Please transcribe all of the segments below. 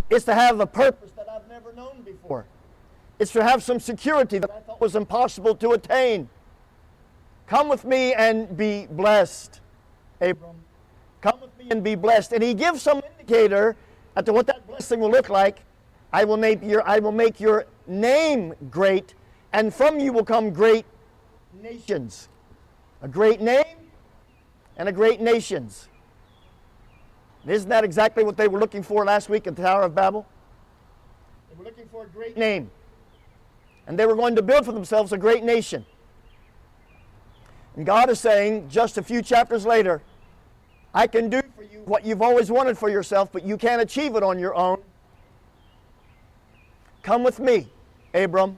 It's to have a purpose that I've never known before. It's to have some security that I thought was impossible to attain. Come with me and be blessed, Abram. Come with me and be blessed. And he gives some indicator as to what that blessing will look like. I will make your name great, and from you will come great nations. A great name and a great nations. And isn't that exactly what they were looking for last week at the Tower of Babel? They were looking for a great name. And they were going to build for themselves a great nation. And God is saying, just a few chapters later, I can do for you what you've always wanted for yourself, but you can't achieve it on your own. Come with me, Abram.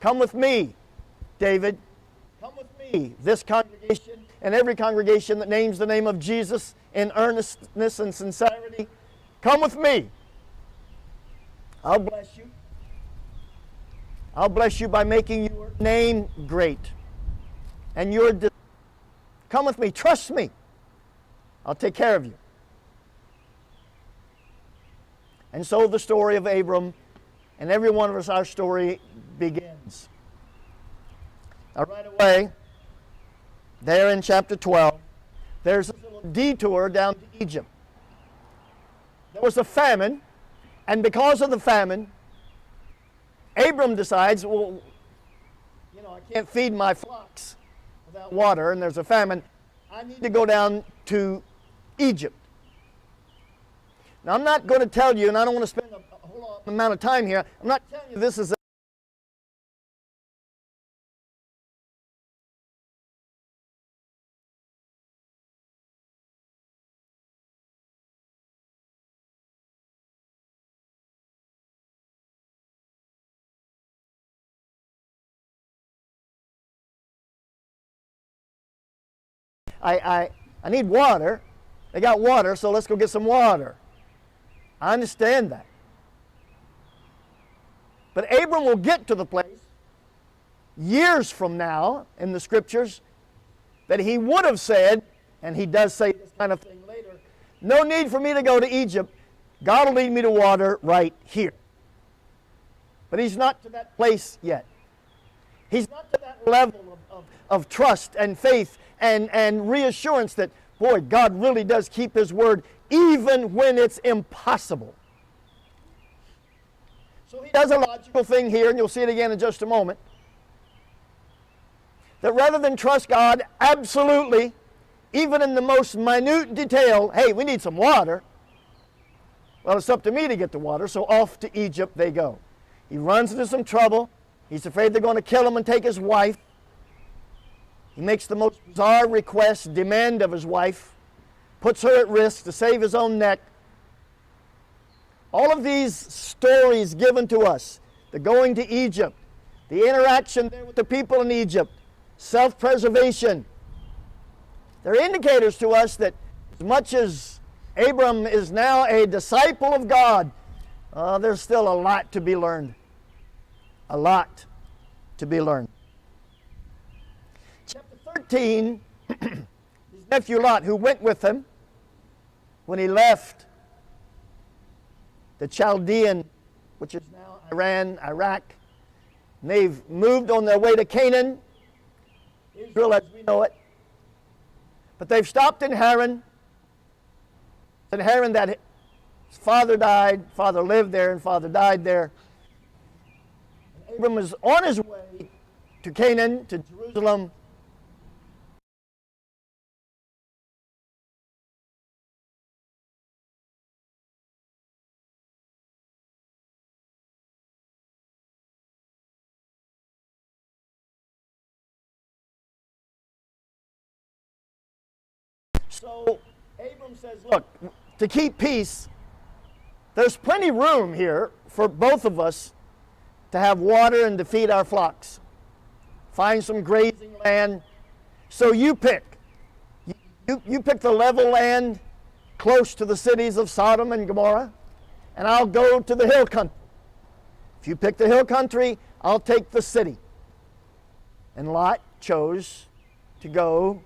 Come with me, David. Come with me, this congregation, and every congregation that names the name of Jesus in earnestness and sincerity. Come with me. I'll bless you. I'll bless you by making your name great. And come with me. Trust me. I'll take care of you. And so the story of Abram and every one of us, our story begins. Now right away, there in chapter 12, there's a little detour down to Egypt. There was a famine, and because of the famine, Abram decides, well, I can't feed my flocks without water, and there's a famine. I need to go down to Egypt. Now, I'm not going to tell you, and I don't want to spend a whole lot amount of time here, I'm not telling you this is I need water. They got water, so let's go get some water. I understand that. But Abram will get to the place years from now in the scriptures that he would have said, and he does say this kind of thing later, no need for me to go to Egypt. God will lead me to water right here. But he's not to that place yet. He's not to that level of trust and faith and reassurance that, boy, God really does keep His word even when it's impossible. So he does a logical thing here, and you'll see it again in just a moment, that rather than trust God absolutely, even in the most minute detail, hey, we need some water. Well, it's up to me to get the water, so off to Egypt they go. He runs into some trouble. He's afraid they're going to kill him and take his wife. He makes the most bizarre request, demand of his wife, puts her at risk to save his own neck. All of these stories given to us, the going to Egypt, the interaction there with the people in Egypt, self-preservation, they're indicators to us that as much as Abram is now a disciple of God, there's still a lot to be learned. A lot to be learned. Chapter 13, his nephew Lot, who went with him when he left the Chaldean, which is now Iran, Iraq, and they've moved on their way to Canaan, Israel as we know it. But they've stopped in Haran. In Haran, that his father died, father lived there, and father died there. And Abram was on his way to Canaan, to Jerusalem. So Abram says, look, to keep peace, there's plenty of room here for both of us to have water and to feed our flocks. Find some grazing land. So you pick. You pick the level land close to the cities of Sodom and Gomorrah, and I'll go to the hill country. If you pick the hill country, I'll take the city. And Lot chose to go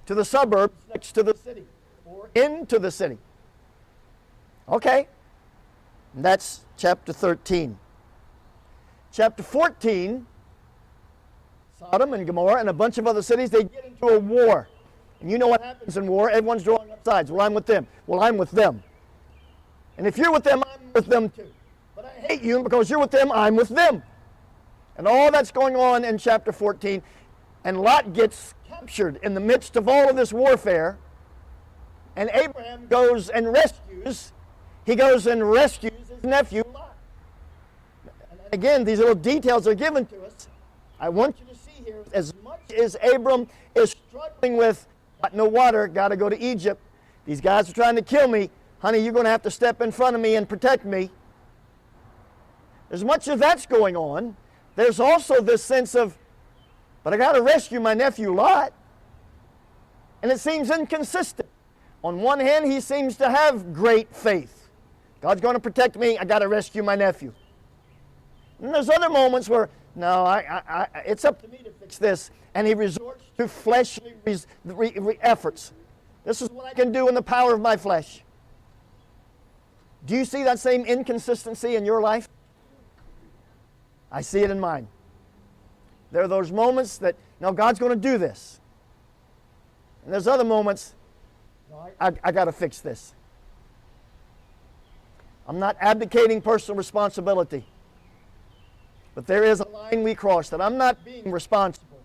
to the suburbs next to the city, or into the city. Okay, And that's chapter 13. Chapter 14, Sodom and Gomorrah and a bunch of other cities, they get into a war. And you know what happens in war. Everyone's drawing up sides. Well, I'm with them. Well, I'm with them. And if you're with them, I'm with them too. But I hate you, and because you're with them, I'm with them. And all that's going on in chapter 14. And Lot gets captured in the midst of all of this warfare. And Abraham goes and rescues. He goes and rescues his nephew Lot. And again, these little details are given to us. I want you to see here, as much as Abram is struggling with, got no water, got to go to Egypt. These guys are trying to kill me. Honey, you're going to have to step in front of me and protect me. As much as that's going on, there's also this sense of, but I got to rescue my nephew Lot. And it seems inconsistent. On one hand, he seems to have great faith. God's going to protect me. I got to rescue my nephew. And there's other moments where, no, it's up to me to fix this. And he resorts to fleshly efforts. This is what I can do in the power of my flesh. Do you see that same inconsistency in your life? I see it in mine. There are those moments that, no, God's going to do this. And there's other moments, no, I got to fix this. I'm not abdicating personal responsibility. But there is a line we cross that I'm not being responsible.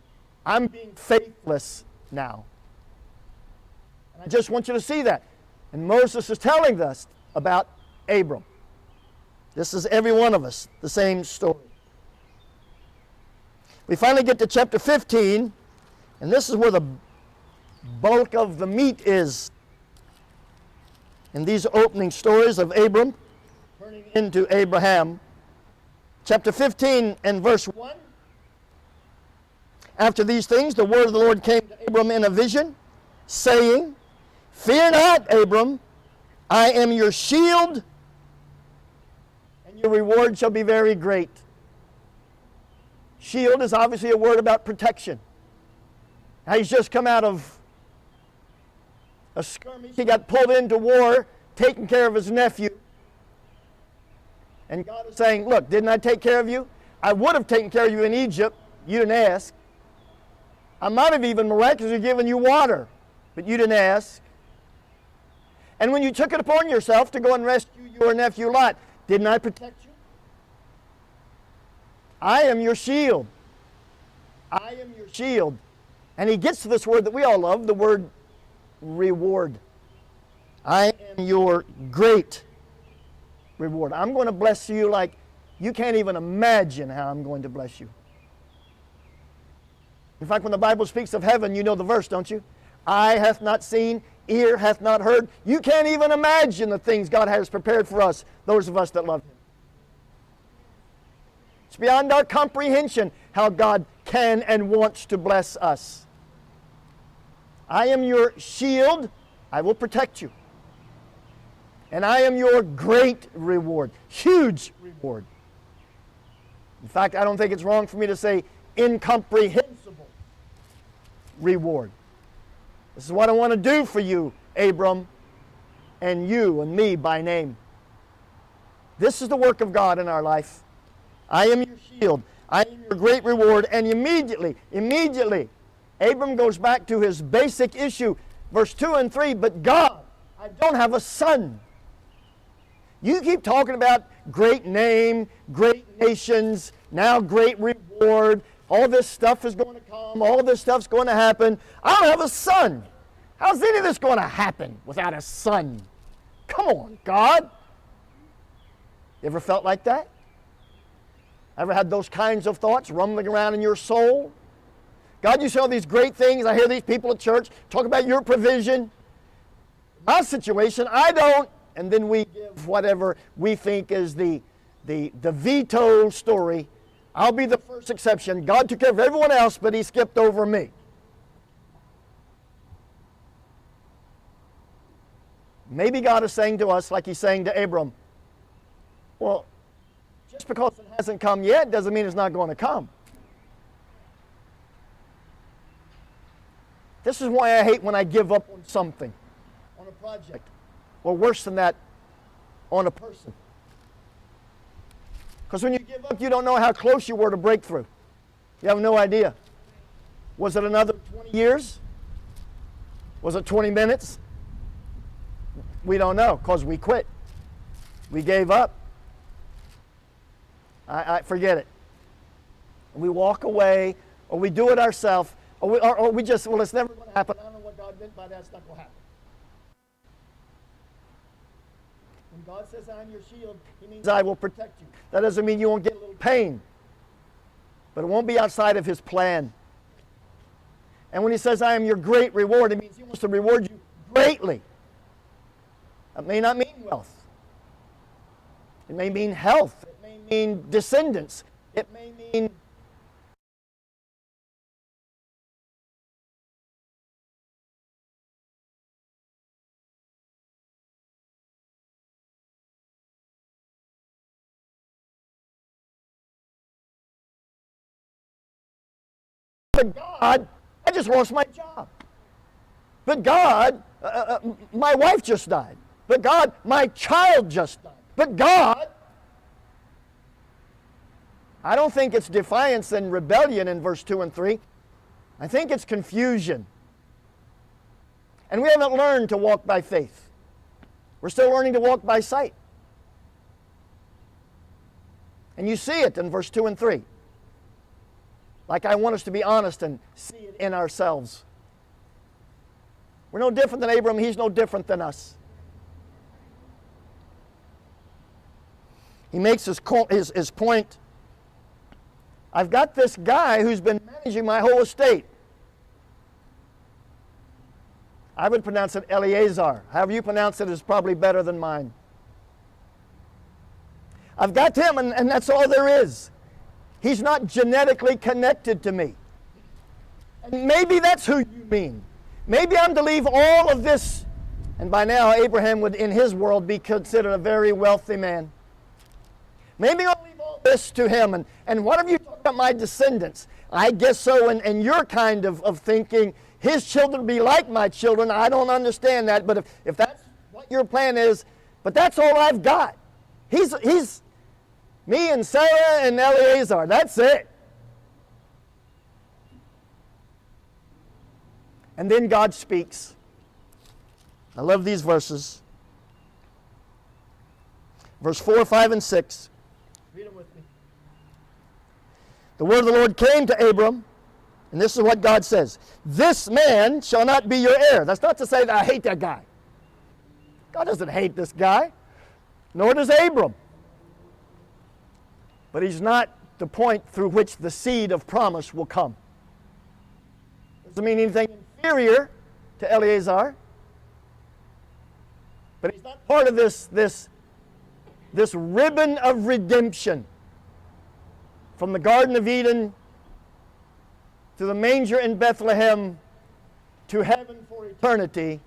I'm being faithless now. And I just want you to see that. And Moses is telling us about Abram. This is every one of us, the same story. We finally get to chapter 15, and this is where the bulk of the meat is in these opening stories of Abram turning into Abraham. Chapter 15 and verse 1. After these things, the word of the Lord came to Abram in a vision, saying, Fear not, Abram, I am your shield, and your reward shall be very great. Shield is obviously a word about protection. Now, he's just come out of a skirmish. He got pulled into war, taking care of his nephew. And God is saying, look, didn't I take care of you? I would have taken care of you in Egypt. You didn't ask. I might have even miraculously given you water, but you didn't ask. And when you took it upon yourself to go and rescue your nephew Lot, didn't I protect you? I am your shield. I am your shield. And he gets to this word that we all love, the word reward. I am your great reward. I'm going to bless you like you can't even imagine how I'm going to bless you. In fact, when the Bible speaks of heaven, you know the verse, don't you? Eye hath not seen, ear hath not heard. You can't even imagine the things God has prepared for us, those of us that love Him. It's beyond our comprehension how God can and wants to bless us. I am your shield. I will protect you. And I am your great reward. Huge reward. In fact, I don't think it's wrong for me to say incomprehensible reward. This is what I want to do for you, Abram, and you and me by name. This is the work of God in our life. I am your shield. I am your great reward. And immediately, Abram goes back to his basic issue. Verse 2 and 3, but God, I don't have a son. You keep talking about great name, great nations, now great reward. All this stuff is going to come. All this stuff's going to happen. I don't have a son. How's any of this going to happen without a son? Come on, God. You ever felt like that? Ever had those kinds of thoughts rumbling around in your soul? God, you say all these great things. I hear these people at church talk about your provision. My situation, I don't. And then we give whatever we think is the veto story. I'll be the first exception. God took care of everyone else, but He skipped over me. Maybe God is saying to us, like He's saying to Abram, well, just because it hasn't come yet doesn't mean it's not going to come. This is why I hate when I give up on something, on a project, or worse than that, on a person. Because when you give up, you don't know how close you were to breakthrough. You have no idea. Was it another 20 years? Was it 20 minutes? We don't know because we quit. We gave up. I forget it. We walk away, or we do it ourselves, or we just, well, it's never going to happen. I don't know what God meant by that. It's not going to happen. When God says, I'm your shield, He means I will protect you. That doesn't mean you won't get a little pain, but it won't be outside of His plan. And when He says, I am your great reward, it means He wants to reward you greatly. It may not mean wealth. It may mean health. It may mean descendants. It may mean but God, I just lost my job. But God, my wife just died. But God, my child just died. But God, I don't think it's defiance and rebellion in verse 2 and 3. I think it's confusion. And we haven't learned to walk by faith. We're still learning to walk by sight. And you see it in verse 2 and 3. Like I want us to be honest and see it in ourselves. We're no different than Abram. He's no different than us. He makes his point. I've got this guy who's been managing my whole estate. I would pronounce it Eleazar. However you pronounce it is probably better than mine. I've got him, and that's all there is. He's not genetically connected to me. And maybe that's who you mean. Maybe I'm to leave all of this, and by now Abraham would, in his world, be considered a very wealthy man. Maybe I'll leave all this to him, and what have you talked about my descendants? I guess so, and your kind of thinking, his children be like my children. I don't understand that, but if that's what your plan is, but that's all I've got. He's me and Sarah and Eleazar, that's it. And then God speaks. I love these verses. Verse 4, 5, and 6. Read them with me. The word of the Lord came to Abram, and this is what God says. This man shall not be your heir. That's not to say that I hate that guy. God doesn't hate this guy, nor does Abram. But he's not the point through which the seed of promise will come. Doesn't mean anything inferior to Eleazar. But he's not part of this ribbon of redemption from the Garden of Eden to the manger in Bethlehem to heaven for eternity.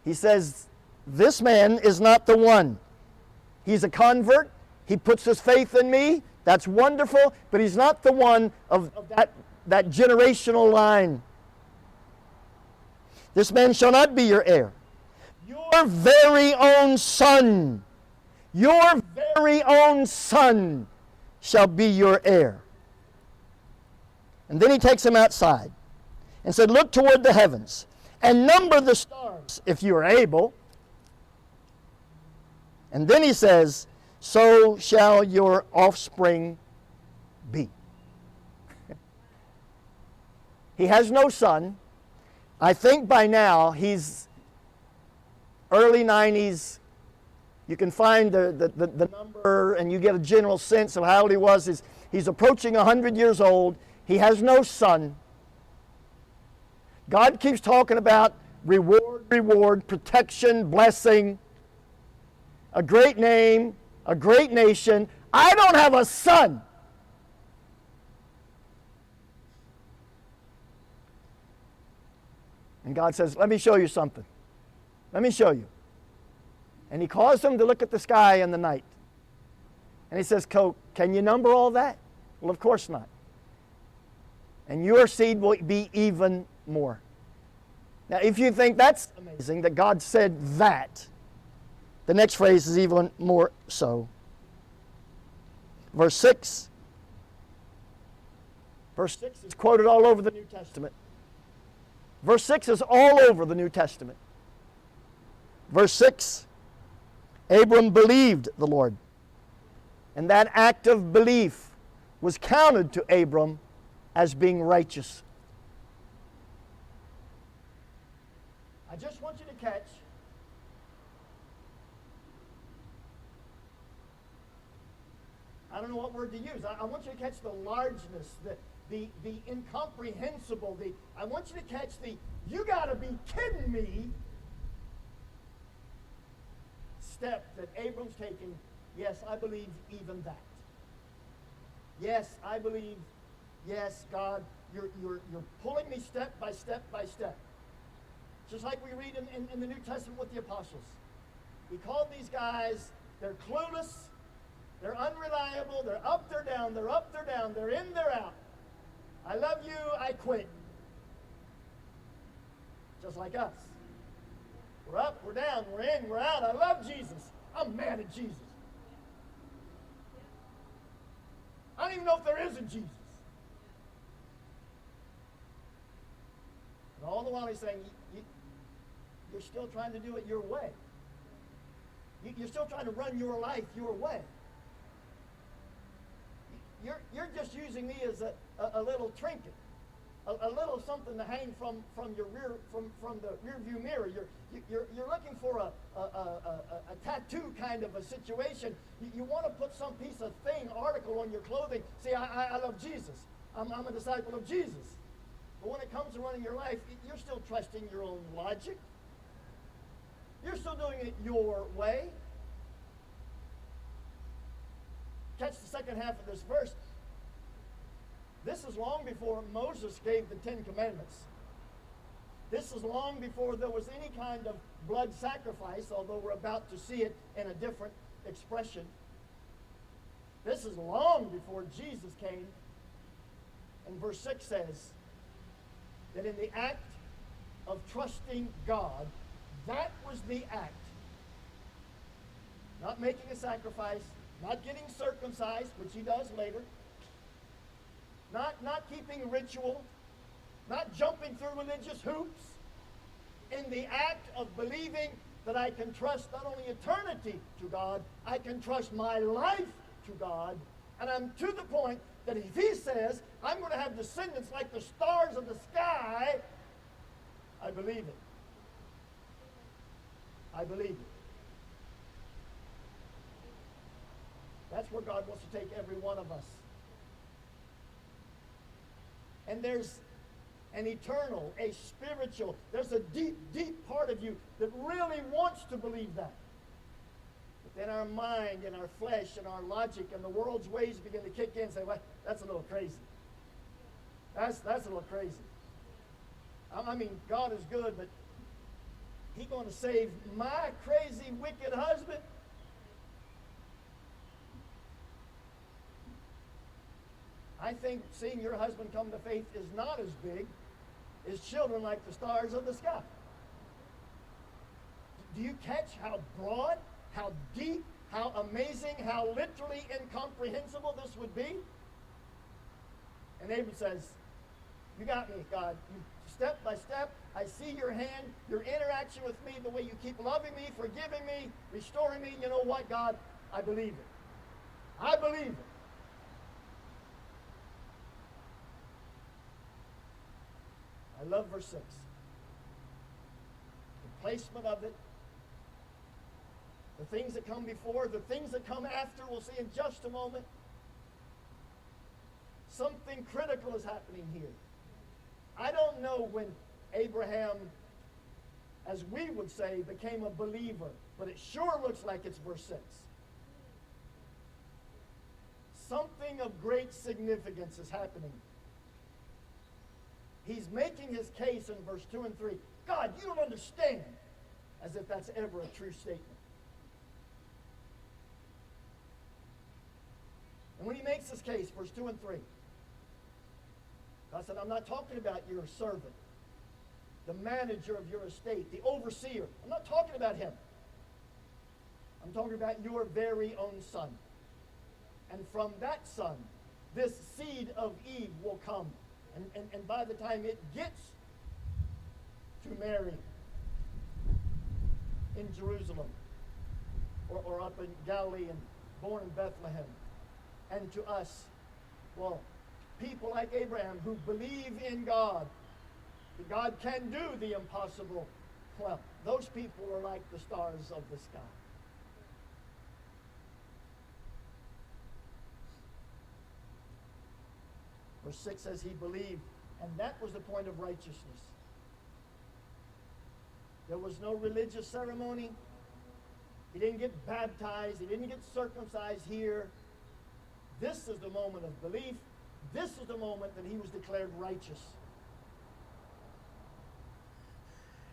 He says, this man is not the one. He's a convert. He puts his faith in me. That's wonderful, but he's not the one of that generational line. This man shall not be your heir. Your very own son, your very own son shall be your heir. And then he takes him outside and said, look toward the heavens and number the stars if you are able. And then he says, so shall your offspring be. He has no son. I think by now he's early 90s. You can find the number and you get a general sense of how old he was. He's approaching 100 years old. He has no son. God keeps talking about reward, protection, blessing, a great name, a great nation. I don't have a son. And God says, let me show you something. Let me show you. And he caused him to look at the sky in the night. And he says, can you number all that? Well, of course not. And your seed will be even more. Now, if you think that's amazing that God said that, The next phrase is even more so. Verse 6. Verse 6 is quoted all over the New Testament. Verse 6 is all over the New Testament. Verse 6, Abram believed the Lord. And that act of belief was counted to Abram as being righteous. I just want you to catch I don't know what word to use. I want you to catch the largeness, the incomprehensible, I want you to catch you gotta be kidding me step that Abram's taking. Yes, I believe even that. Yes, I believe, yes, God, you're pulling me step by step by step. Just like we read in the New Testament with the apostles. He called these guys, they're clueless, they're unreliable, they're up, they're down, they're up, they're down, they're in, they're out. I love you, I quit. Just like us. We're up, we're down, we're in, we're out. I love Jesus. I'm mad at Jesus. I don't even know if there is a Jesus. And all the while he's saying, you're still trying to do it your way. You're still trying to run your life your way. You're just using me as a little trinket, a little something to hang from your from the rear view mirror. You're looking for a tattoo kind of a situation. You want to put some piece of article on your clothing. See, I love Jesus. I'm a disciple of Jesus. But when it comes to running your life, you're still trusting your own logic. You're still doing it your way. Catch the second half of this verse. This is long before Moses gave the 10 Commandments. This is long before there was any kind of blood sacrifice, although we're about to see it in a different expression. This is long before Jesus came. And verse 6 says that in the act of trusting God, that was the act. Not making a sacrifice, not getting circumcised, which he does later, not keeping ritual, not jumping through religious hoops. In the act of believing that I can trust not only eternity to God, I can trust my life to God. And I'm to the point that if he says, I'm going to have descendants like the stars of the sky, I believe it. I believe it. That's where God wants to take every one of us. And there's an eternal, a spiritual, there's a deep, deep part of you that really wants to believe that. But then our mind and our flesh and our logic and the world's ways begin to kick in and say, well, that's a little crazy. That's a little crazy. I mean, God is good, but He's going to save my crazy, wicked husband? I think seeing your husband come to faith is not as big as children like the stars of the sky. Do you catch how broad, how deep, how amazing, how literally incomprehensible this would be? And Abram says, you got me, God. You, step by step, I see your hand, your interaction with me, the way you keep loving me, forgiving me, restoring me. You know what, God? I believe it. I believe it. I love verse 6. The placement of it, the things that come before, the things that come after, we'll see in just a moment. Something critical is happening here. I don't know when Abraham, as we would say, became a believer, but it sure looks like it's verse 6. Something of great significance is happening. He's making his case in verse 2 and 3. God, you don't understand. As if that's ever a true statement. And when he makes his case, verse 2 and 3, God said, I'm not talking about your servant, the manager of your estate, the overseer. I'm not talking about him. I'm talking about your very own son. And from that son, this seed of Eve will come. And by the time it gets to Mary in Jerusalem, or up in Galilee and born in Bethlehem, and to us, well, people like Abraham who believe in God, that God can do the impossible, well, those people are like the stars of the sky. Verse 6 says he believed, and that was the point of righteousness. There was no religious ceremony. He didn't get baptized. He didn't get circumcised here. This is the moment of belief. This is the moment that he was declared righteous.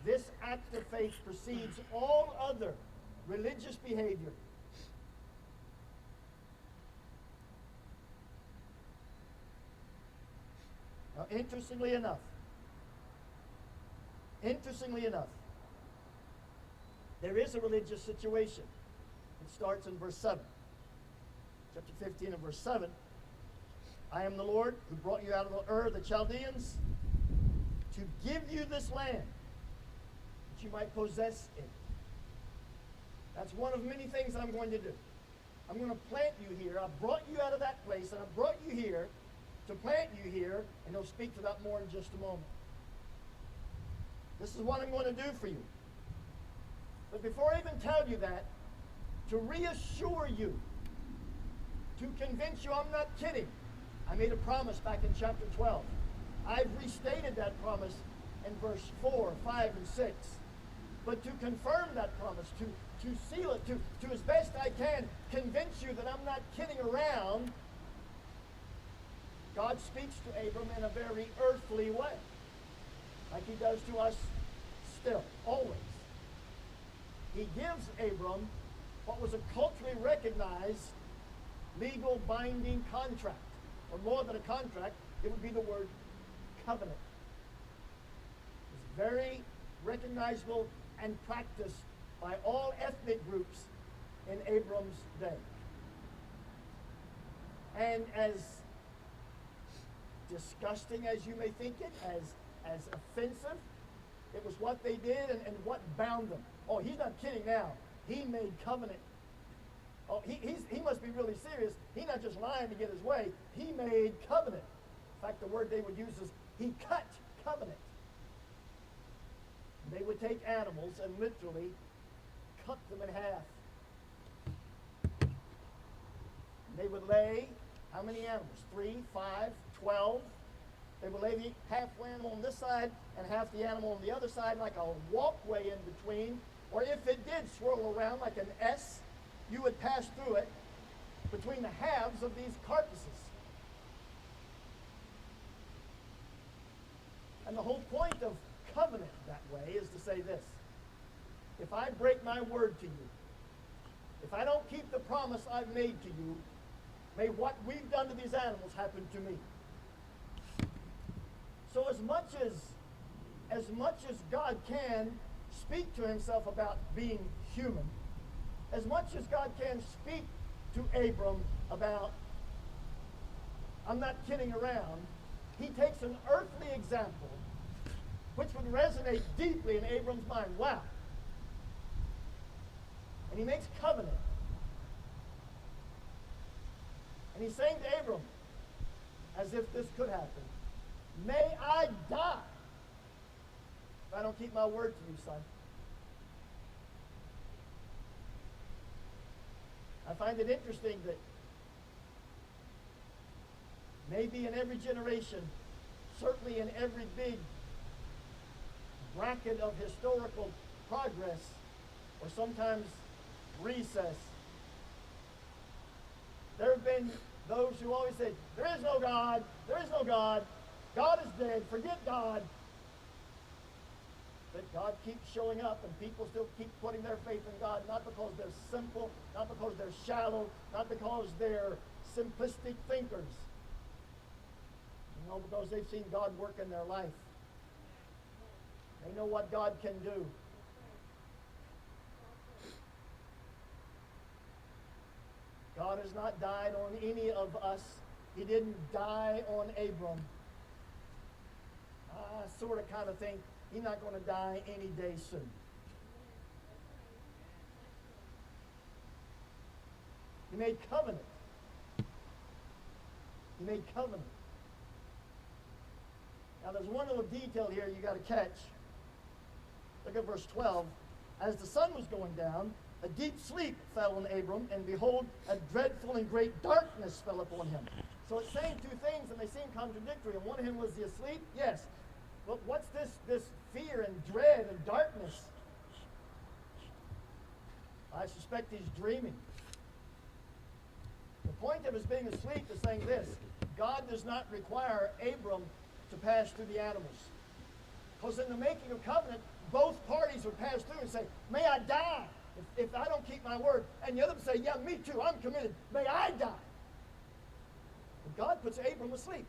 This act of faith precedes all other religious behavior. Now, interestingly enough, there is a religious situation. It starts in verse 7. Chapter 15 and verse 7. I am the Lord who brought you out of Ur, the Chaldeans, to give you this land, that you might possess it. That's one of many things that I'm going to do. I'm going to plant you here. I brought you out of that place, and I brought you here to plant you here, and he'll speak to that more in just a moment. This is what I'm going to do for you. But before I even tell you that, to reassure you, to convince you I'm not kidding, I made a promise back in chapter 12. I've restated that promise in verse 4, 5, and 6. But to confirm that promise, to seal it, to as best I can convince you that I'm not kidding around, God speaks to Abram in a very earthly way, like he does to us still, always. He gives Abram what was a culturally recognized legal binding contract, or more than a contract, it would be the word covenant. It's very recognizable and practiced by all ethnic groups in Abram's day. And as disgusting as you may think it, as offensive, it was what they did and what bound them. Oh, he's not kidding now. He made covenant. Oh, he must be really serious. He's not just lying to get his way. He made covenant. In fact, the word they would use is he cut covenant. They would take animals and literally cut them in half. And they would lay how many animals? 3, 5, 12. They would lay half the animal on this side and half the animal on the other side, like a walkway in between. Or if it did swirl around like an S, you would pass through it between the halves of these carcasses. And the whole point of covenant that way is to say this: if I break my word to you, if I don't keep the promise I've made to you, may what we've done to these animals happen to me. So as much as God can speak to himself about being human, as much as God can speak to Abram about, I'm not kidding around, he takes an earthly example which would resonate deeply in Abram's mind. Wow. And he makes covenant. And he's saying to Abram, as if this could happen, may I die if I don't keep my word to you, son. I find it interesting that maybe in every generation, certainly in every big bracket of historical progress, or sometimes recess, there have been those who always say, there is no God, there is no God, God is dead, forget God. But God keeps showing up, and people still keep putting their faith in God, not because they're simple, not because they're shallow, not because they're simplistic thinkers. Because they've seen God work in their life. They know what God can do. God has not died on any of us. He didn't die on Abram. I sort of kind of think he's not going to die any day soon. He made covenant. He made covenant. Now there's one little detail here you got to catch. Look at verse 12. As the sun was going down, a deep sleep fell on Abram, and behold, a dreadful and great darkness fell upon him. So it's saying two things, and they seem contradictory. On one hand, was he asleep? Yes. But what's this fear and dread and darkness? I suspect he's dreaming. The point of his being asleep is saying this: God does not require Abram to pass through the animals. Because in the making of covenant, both parties would pass through and say, may I die if I don't keep my word. And the other would say, yeah, me too, I'm committed. May I die. But God puts Abram asleep.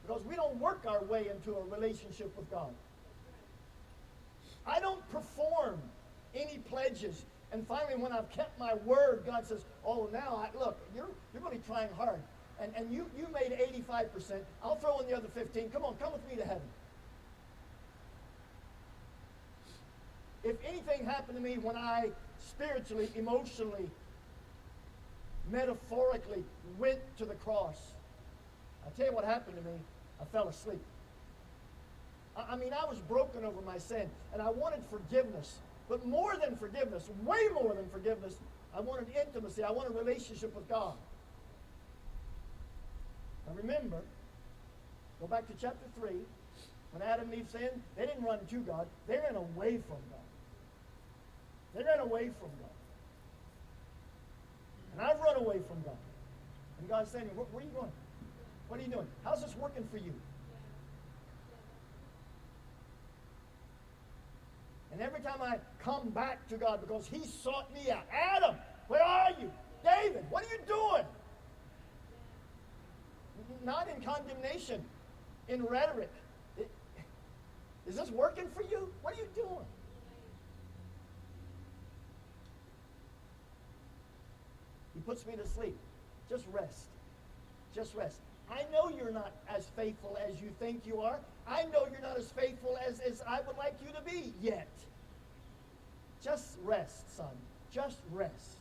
Because we don't work our way into a relationship with God. I don't perform any pledges. And finally, when I've kept my word, God says, oh, now, look, you're really trying hard. And you made 85%. I'll throw in the other 15. Come on, come with me to heaven. If anything happened to me when I spiritually, emotionally, metaphorically went to the cross, I'll tell you what happened to me. I fell asleep. I mean, I was broken over my sin, and I wanted forgiveness. But more than forgiveness, way more than forgiveness, I wanted intimacy. I wanted a relationship with God. Now remember, go back to chapter 3. When Adam and Eve sinned, they didn't run to God. They ran away from God. They ran away from God. And I've run away from God. And God's saying, where are you going? What are you doing? How's this working for you? And every time I come back to God, because he sought me out. Adam, where are you? David, what are you doing? Not in condemnation, in rhetoric. Is this working for you? What are you doing? He puts me to sleep. Just rest. Just rest. I know you're not as faithful as you think you are. I know you're not as faithful as I would like you to be yet. Just rest, son. Just rest.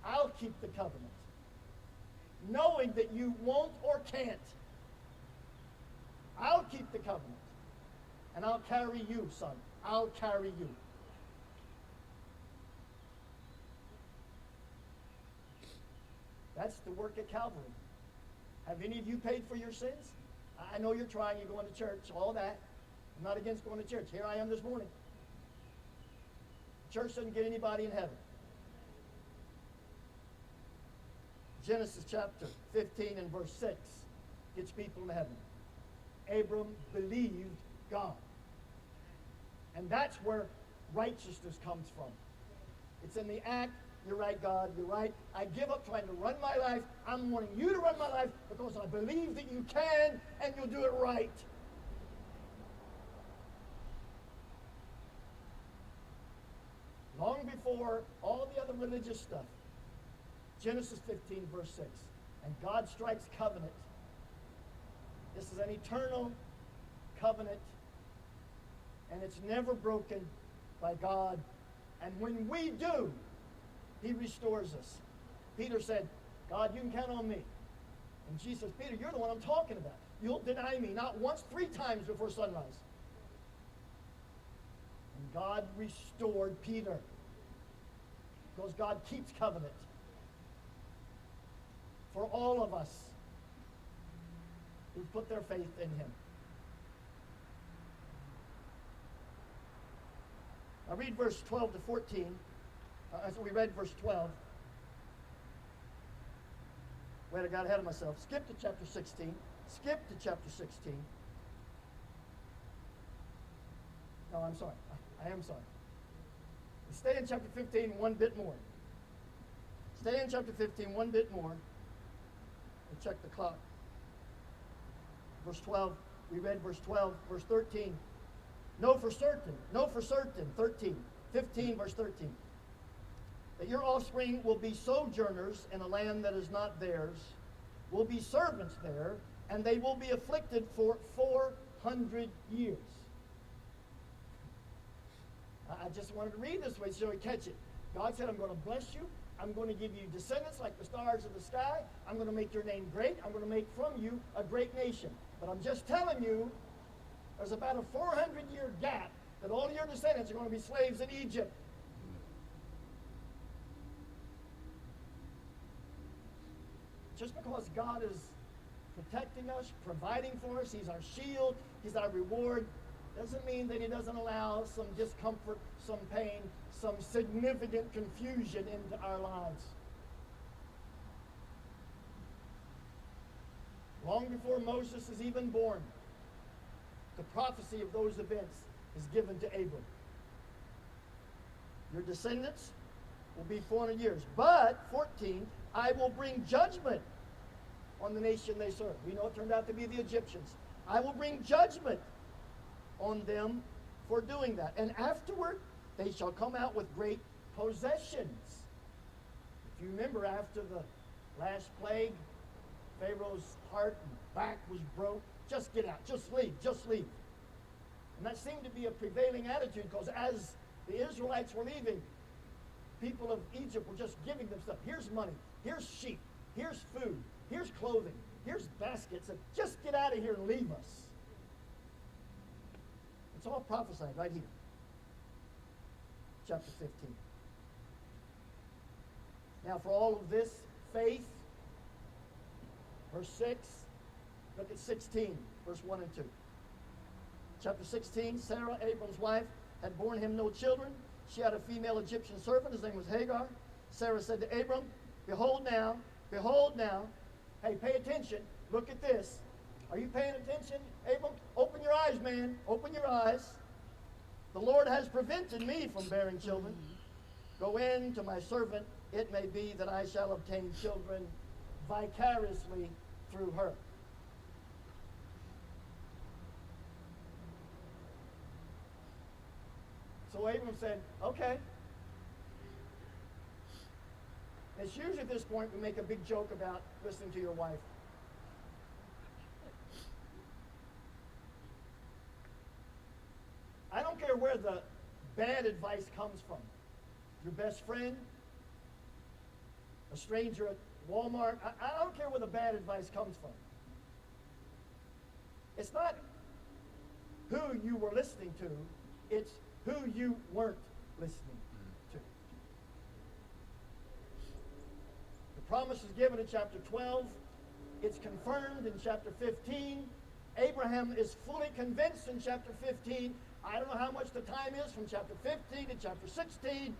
I'll keep the covenant. Knowing that you won't or can't. I'll keep the covenant. And I'll carry you, son. I'll carry you. That's the work at Calvary. Have any of you paid for your sins? I know you're trying, you're going to church, all that. I'm not against going to church. Here I am this morning. Church doesn't get anybody in heaven. Genesis chapter 15 and verse 6 gets people in heaven. Abram believed God. And that's where righteousness comes from. It's in the act. You're right, God, you're right. I give up trying to run my life. I'm wanting you to run my life because I believe that you can and you'll do it right. Long before all the other religious stuff, Genesis 15, verse 6, and God strikes covenant. This is an eternal covenant, and it's never broken by God. And when we do, he restores us. Peter said, God, you can count on me. And Jesus says, Peter, you're the one I'm talking about. You'll deny me not once, 3 times before sunrise. And God restored Peter. Because God keeps covenant. For all of us who put their faith in him. Now read verse 12 to 14. So we read verse 12. Wait, I got ahead of myself. Skip to chapter 16. Skip to chapter 16. No, I'm sorry. I am sorry. Stay in chapter 15 one bit more. Stay in chapter 15 one bit more. And check the clock. Verse 12. We read verse 12. Verse 13. Know for certain. Know for certain. 13. 15, verse 13. That your offspring will be sojourners in a land that is not theirs, will be servants there, and they will be afflicted for 400 years. I just wanted to read this way so we catch it. God said, I'm going to bless you. I'm going to give you descendants like the stars of the sky. I'm going to make your name great. I'm going to make from you a great nation. But I'm just telling you, there's about a 400-year gap that all your descendants are going to be slaves in Egypt. Just because God is protecting us, providing for us, He's our shield, He's our reward, doesn't mean that He doesn't allow some discomfort, some pain, some significant confusion into our lives. Long before Moses is even born, the prophecy of those events is given to Abram. Your descendants will be 400 years. But, 14, I will bring judgment on the nation they serve. We know it turned out to be the Egyptians. I will bring judgment on them for doing that. And afterward, they shall come out with great possessions. If you remember, after the last plague, Pharaoh's heart and back was broke. Just get out. Just leave. Just leave. And that seemed to be a prevailing attitude, because as the Israelites were leaving, people of Egypt were just giving them stuff. Here's money. Here's sheep. Here's food. Here's clothing. Here's baskets. And just get out of here and leave us. It's all prophesied right here. Chapter 15. Now, for all of this faith, verse 6, look at 16, verse 1 and 2. Chapter 16, Sarah, Abram's wife, had borne him no children. She had a female Egyptian servant. His name was Hagar. Sarah said to Abram, behold now, hey, pay attention. Look at this. Are you paying attention, Abram? Open your eyes, man. Open your eyes. The Lord has prevented me from bearing children. Go in to my servant. It may be that I shall obtain children vicariously through her. So Abram said, okay. It's usually at this point we make a big joke about listening to your wife. I don't care where the bad advice comes from. Your best friend, a stranger at Walmart, I don't care where the bad advice comes from. It's not who you were listening to, it's who you weren't listening to. The promise is given in chapter 12. It's confirmed in chapter 15. Abraham is fully convinced in chapter 15. I don't know how much the time is from chapter 15 to chapter 16.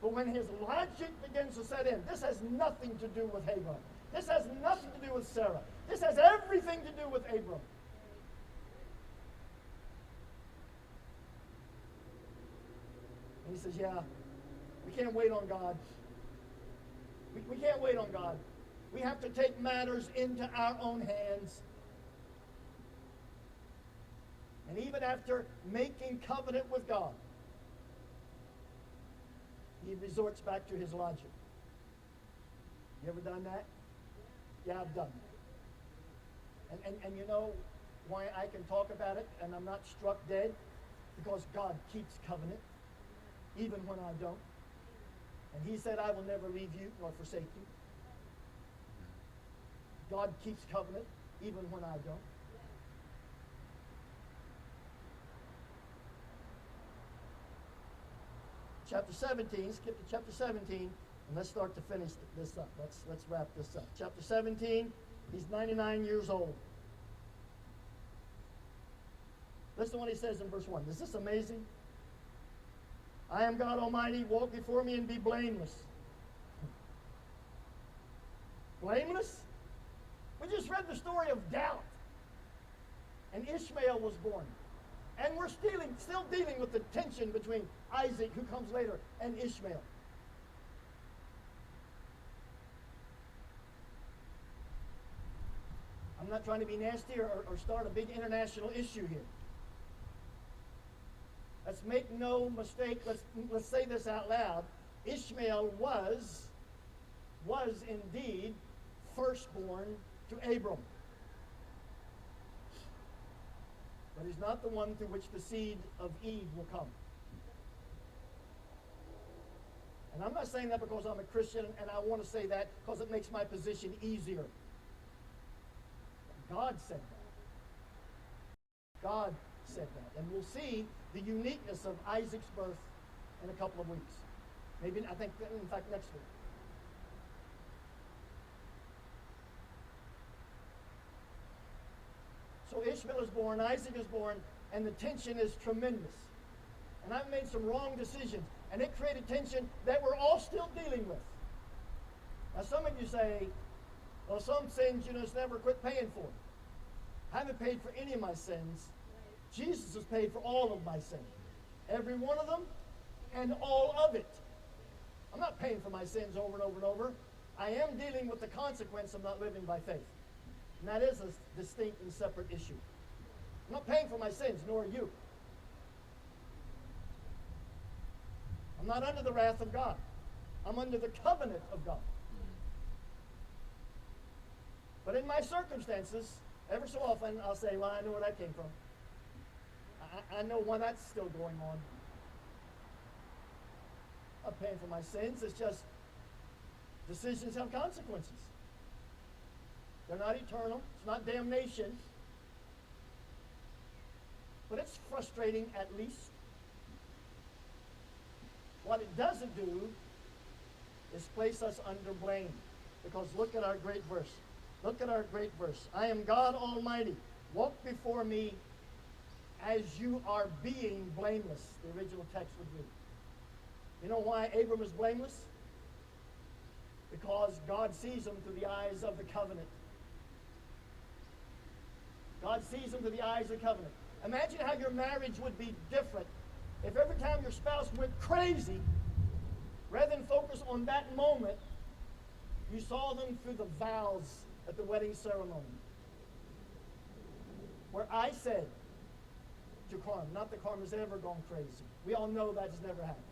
But when his logic begins to set in, this has nothing to do with Hagar. This has nothing to do with Sarah. This has everything to do with Abram. And he says, yeah, we can't wait on God. We can't wait on God. We have to take matters into our own hands. And even after making covenant with God, he resorts back to his logic. You ever done that? Yeah, I've done that. And you know why I can talk about it and I'm not struck dead? Because God keeps covenant, even when I don't. And he said, I will never leave you nor forsake you. God keeps covenant, even when I don't. Chapter 17, skip to chapter 17, and let's start to finish this up. Let's wrap this up. Chapter 17, he's 99 years old. Listen to what he says in verse 1. Is this amazing? I am God Almighty, walk before me and be blameless. Blameless? We just read the story of doubt. And Ishmael was born. And we're still dealing with the tension between Isaac, who comes later, and Ishmael. I'm not trying to be nasty or start a big international issue here. Let's make no mistake. Let's say this out loud. Ishmael was indeed firstborn to Abram. But he's not the one through which the seed of Eve will come. And I'm not saying that because I'm a Christian and I want to say that because it makes my position easier. God said that. God said that. And we'll see the uniqueness of Isaac's birth in a couple of weeks. Maybe, I think, in fact, next week. So Ishmael is born, Isaac is born, and the tension is tremendous. And I've made some wrong decisions, and it created tension that we're all still dealing with. Now, some of you say, well, some sins you just never quit paying for. I haven't paid for any of my sins. Jesus has paid for all of my sins. Every one of them and all of it. I'm not paying for my sins over and over and over. I am dealing with the consequence of not living by faith. And that is a distinct and separate issue. I'm not paying for my sins, nor are you. I'm not under the wrath of God. I'm under the covenant of God. But in my circumstances, ever so often, I'll say, well, I know where that came from. I know why that's still going on. I'm not paying for my sins. It's just decisions have consequences. They're not eternal. It's not damnation. But it's frustrating at least. What it doesn't do is place us under blame. Because look at our great verse. Look at our great verse. I am God Almighty. Walk before me as you are being blameless. The original text would read. You know why Abram is blameless? Because God sees him through the eyes of the covenant. God sees him through the eyes of the covenant. Imagine how your marriage would be different if every time your spouse went crazy, rather than focus on that moment, you saw them through the vows at the wedding ceremony. Where I said to Carm, not that Carm has ever gone crazy. We all know that has never happened.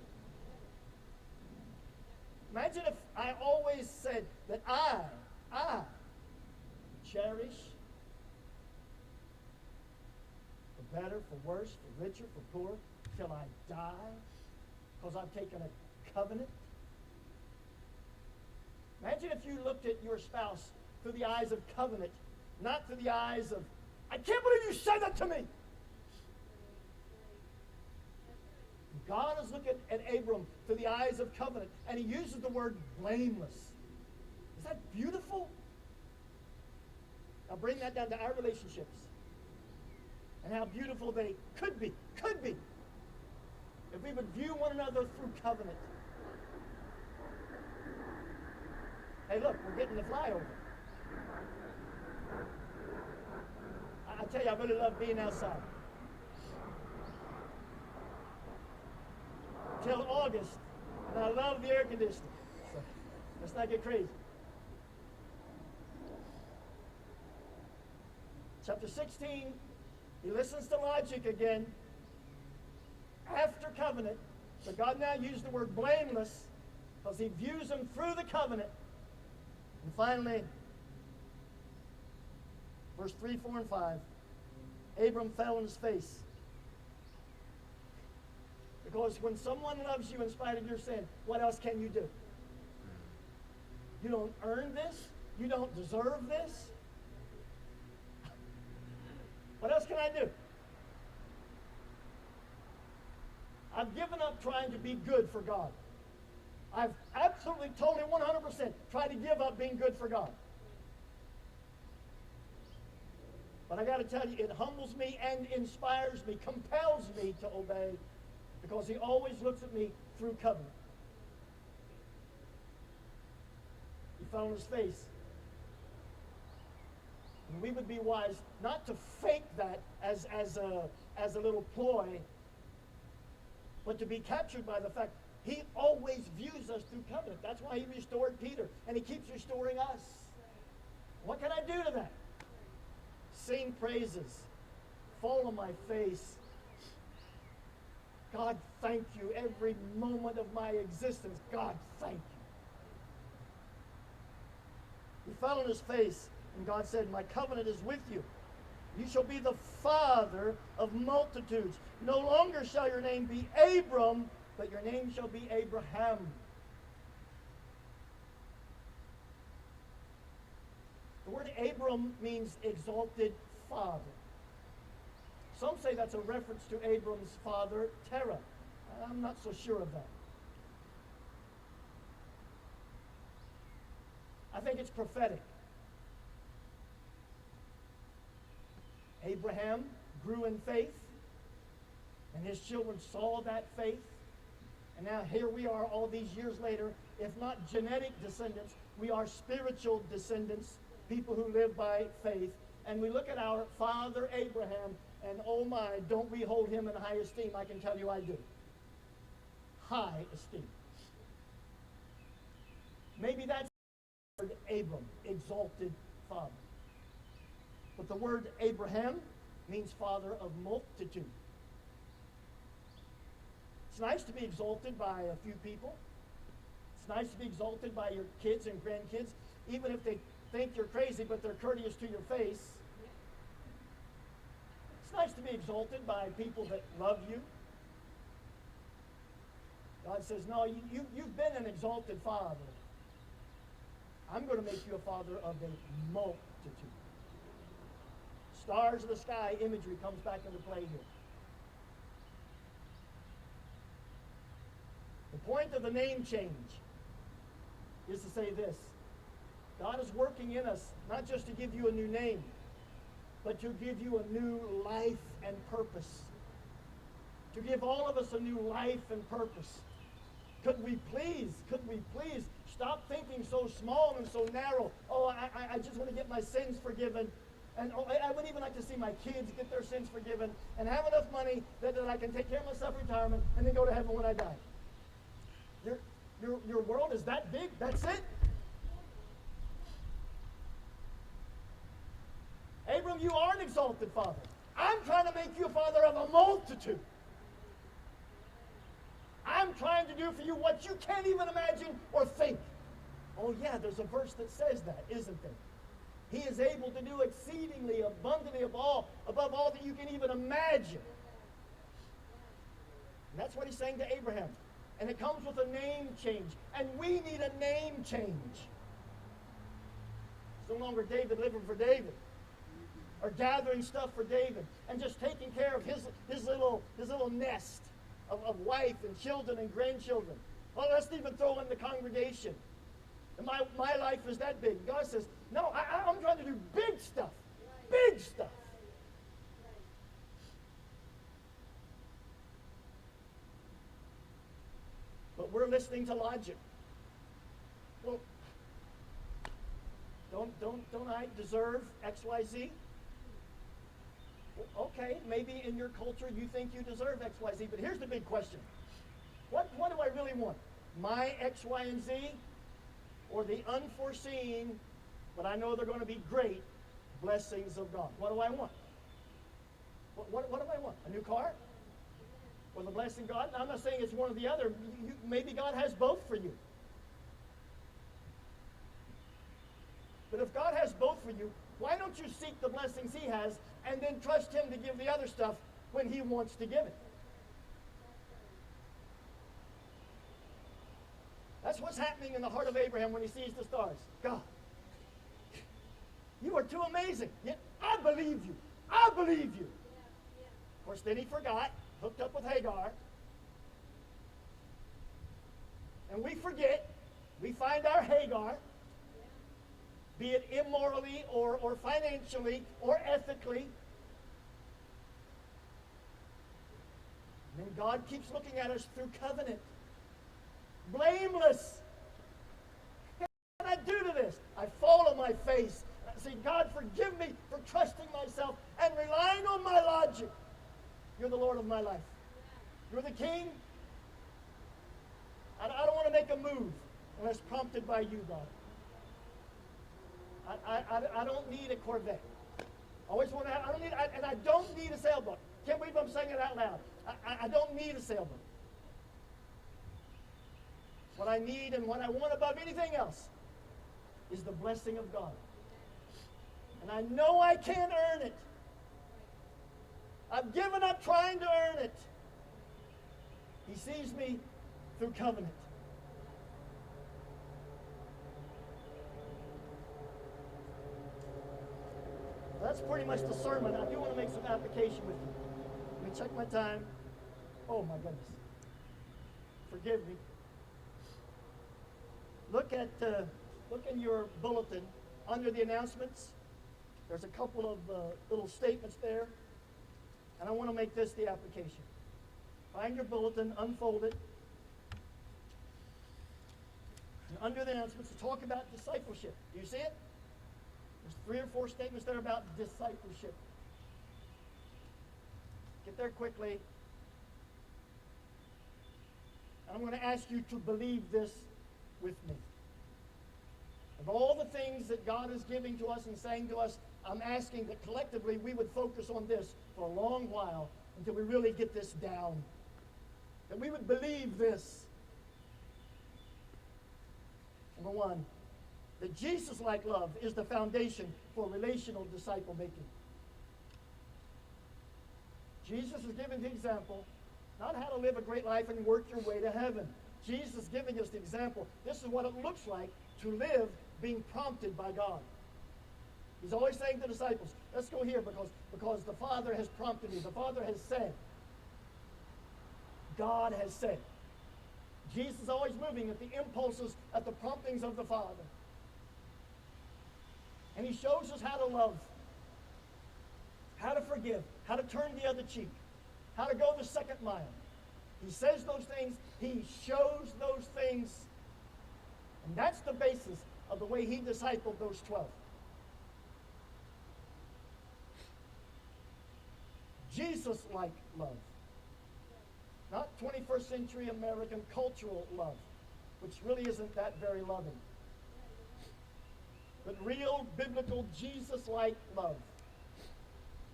Imagine if I always said that I cherish for better, for worse, for richer, for poor, till I die, because I've taken a covenant. Imagine if you looked at your spouse through the eyes of covenant, not through the eyes of, I can't believe you said that to me. God is looking at Abram through the eyes of covenant, and he uses the word blameless. Is that beautiful? Now bring that down to our relationships and how beautiful they could be, if we would view one another through covenant. Hey, look, we're getting the flyover. I tell you, I really love being outside. Till August, and I love the air conditioning. So let's not get crazy. Chapter 16, he listens to logic again. After covenant, but God now used the word blameless because he views him through the covenant. And finally, verse 3, 4, and 5, Abram fell on his face. Because when someone loves you in spite of your sin, what else can you do? You don't earn this. You don't deserve this. What else can I do? I've given up trying to be good for God. I've absolutely, totally, 100% tried to give up being good for God. But I got to tell you, it humbles me and inspires me, compels me to obey, because he always looks at me through covenant. He fell on his face. And we would be wise not to fake that as a little ploy, but to be captured by the fact he always views us through covenant. That's why he restored Peter, and he keeps restoring us. What can I do to that? Sing praises. Fall on my face. thank you. Every moment of my existence, God, thank you. He fell on his face, and God said, my covenant is with you. You shall be the father of multitudes. No longer shall your name be Abram, but your name shall be Abraham. The word Abram means exalted father. Some say that's a reference to Abram's father, Terah. I'm not so sure of that. I think it's prophetic. Abraham grew in faith, and his children saw that faith. And now here we are all these years later, if not genetic descendants, we are spiritual descendants, people who live by faith. And we look at our father Abraham, and oh my, don't we hold him in high esteem? I can tell you I do. High esteem. Maybe that's the word Abram, exalted father. But the word Abraham means father of multitude. It's nice to be exalted by a few people. It's nice to be exalted by your kids and grandkids, even if they think you're crazy, but they're courteous to your face. It's nice to be exalted by people that love you. God says, no, you've been an exalted father. I'm going to make you a father of a multitude. Stars of the sky imagery comes back into play here. The point of the name change is to say this. God is working in us, not just to give you a new name, but to give you a new life and purpose. To give all of us a new life and purpose. Could we please stop thinking so small and so narrow? Oh, I just want to get my sins forgiven. And oh, I would even like to see my kids get their sins forgiven and have enough money that I can take care of myself in retirement and then go to heaven when I die. Your world is that big? That's it? Abram, you are an exalted father. I'm trying to make you a father of a multitude. I'm trying to do for you what you can't even imagine or think. Oh yeah, there's a verse that says that, isn't there? He is able to do exceedingly abundantly above all that you can even imagine. And that's what he's saying to Abraham. And it comes with a name change. And we need a name change. It's no longer David living for David, or gathering stuff for David, and just taking care of his little nest of wife and children and grandchildren. Well, let's even throw in the congregation. And my life is that big. God says, no, I'm trying to do big stuff. Big stuff. But we're listening to logic. Well, don't I deserve X, Y, Z? Well, okay, maybe in your culture you think you deserve X, Y, Z, but here's the big question. What do I really want? My X, Y, and Z? Or the unforeseen, but I know they're going to be great, blessings of God? What do I want? What do I want? A new car? Or the blessing of God? Now, I'm not saying it's one or the other. Maybe God has both for you. But if God has both for you, why don't you seek the blessings he has and then trust him to give the other stuff when he wants to give it? That's what's happening in the heart of Abraham when he sees the stars. God, you are too amazing. Yeah, I believe you. I believe you. Of course, then he forgot, hooked up with Hagar. And we forget, we find our Hagar, be it immorally or financially or ethically. And then God keeps looking at us through covenant. Blameless. What did I do to this? I fall on my face. I say, God, forgive me for trusting myself and relying on my logic. You're the Lord of my life. You're the King. I don't want to make a move unless prompted by you, God. I don't need a Corvette. I always want to have, and I don't need a sailboat. Can't believe I'm saying it out loud. I don't need a sailboat. what I need and what I want above anything else is the blessing of God. And I know I can't earn it. I've given up trying to earn it. He sees me through covenant. That's pretty much the sermon. I do want to make some application with you. Let me check my time. Oh my goodness. Forgive me. Look in your bulletin under the announcements. There's a couple of little statements there, and I want to make this the application. Find your bulletin, unfold it, and under the announcements, talk about discipleship. Do you see it? There's 3 or 4 statements there about discipleship. Get there quickly. And I'm going to ask you to believe this with me. Of all the things that God is giving to us and saying to us, I'm asking that collectively we would focus on this for a long while until we really get this down. That we would believe this. Number 1, that Jesus-like love is the foundation for relational disciple making. Jesus is giving the example, not how to live a great life and work your way to heaven. Jesus is giving us the example. This is what it looks like to live being prompted by God. He's always saying to the disciples, let's go here because the Father has prompted me. The Father has said. God has said. Jesus is always moving at the impulses, at the promptings of the Father. And he shows us how to love, how to forgive, how to turn the other cheek, how to go the second mile. He says those things, he shows those things, and that's the basis of the way he discipled those 12. Jesus-like love. Not 21st century American cultural love, which really isn't that very loving. But real, biblical, Jesus-like love.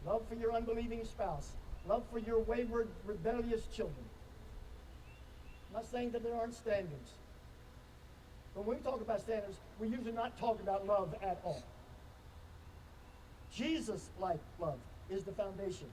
Love for your unbelieving spouse. Love for your wayward, rebellious children. I'm not saying that there aren't standards. But when we talk about standards, we usually not talk about love at all. Jesus-like love is the foundation.